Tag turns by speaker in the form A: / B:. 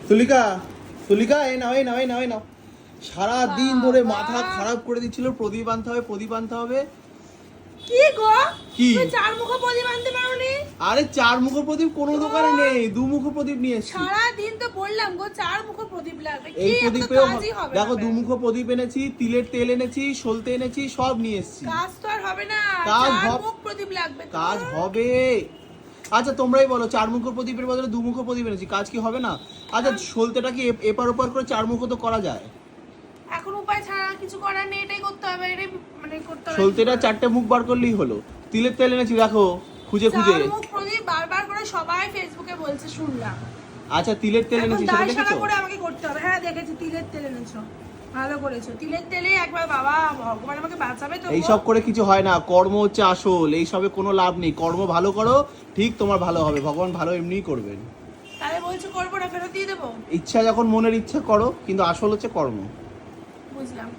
A: তুলিকা তুলিকা এই নাও এই নাও এই নাও এই নাও। সারাদিন ধরে মাথা খারাপ করে দিচ্ছিল, প্রদীপ আনতে হবে প্রদীপ আনতে হবে।
B: কি গো
A: কি?
B: তুই চার মুখো প্রদীপ আনতে পারোনি?
A: আরে চার মুখ প্রদীপ কোনো দোকানে নেই, দু মুখ প্রদীপ নিয়ে এসেছি।
B: সারা দিন তো বললাম গো চার মুখো প্রদীপ লাগবে,
A: এই
B: কি একটা
A: প্রদীপেও
B: কাজই হবে
A: দেখো
B: না।
A: দু মুখ প্রদীপ এনেছি, তিলের তেল এনেছি, সলতে এনেছি, সব নিয়ে এসেছি।
B: কাজ তো আর হবে না,
A: কাজ
B: চার
A: হব-
B: মুখ প্রদীপ লাগবে তো।
A: কাজ হবে। আচ্ছা তোমরাই বলো, চার মুখ প্রদীপের বদলে দু মুখ প্রদীপ এনেছি, কাজ কি হবে না? আচ্ছা সলতেটা কি এপার ওপার করে চার মুখ তো করা যায়?
B: এখন উপায় ছাড়া কিছু করার নেই, এটাই করতে হবে, এটাই মানে করতে হবে।
A: সলতেটা চারটে মুখ বার করলেই হলো। তিলের তেল এনেছি দেখো, খুঁজে খুঁজে।
B: চার মুখ প্রদীপ বারবার করে সবাই ফেসবুকে বলছে, শুনলাম।
A: আচ্ছা তিলের তেল
B: এখন
A: এনেছি, সেটা
B: দায় সারা
A: দেখেছো?
B: করে আমাকে করতে হবে। হ্যাঁ দেখেছি, তিলের তেল এনেছো, ভালো করেছো। তিলের তেলে একবার বাবা ভগবান আমাকে বাঁচাবে তো গো।
A: এইসব করে কিছু হয় না, কর্ম হচ্ছে আসল, এইসবে কোনো লাভ নেই। কর্ম ভালো করো, ঠিক তোমার ভালো হবে, ভগবান ভালো এমনিই করবেন।
B: তাহলে বলছো করবো না, ফেরত দিয়ে দেবো?
A: ইচ্ছা যখন মনের ইচ্ছা করো, কিন্তু আসল হচ্ছে কর্ম।
B: বুঝলাম।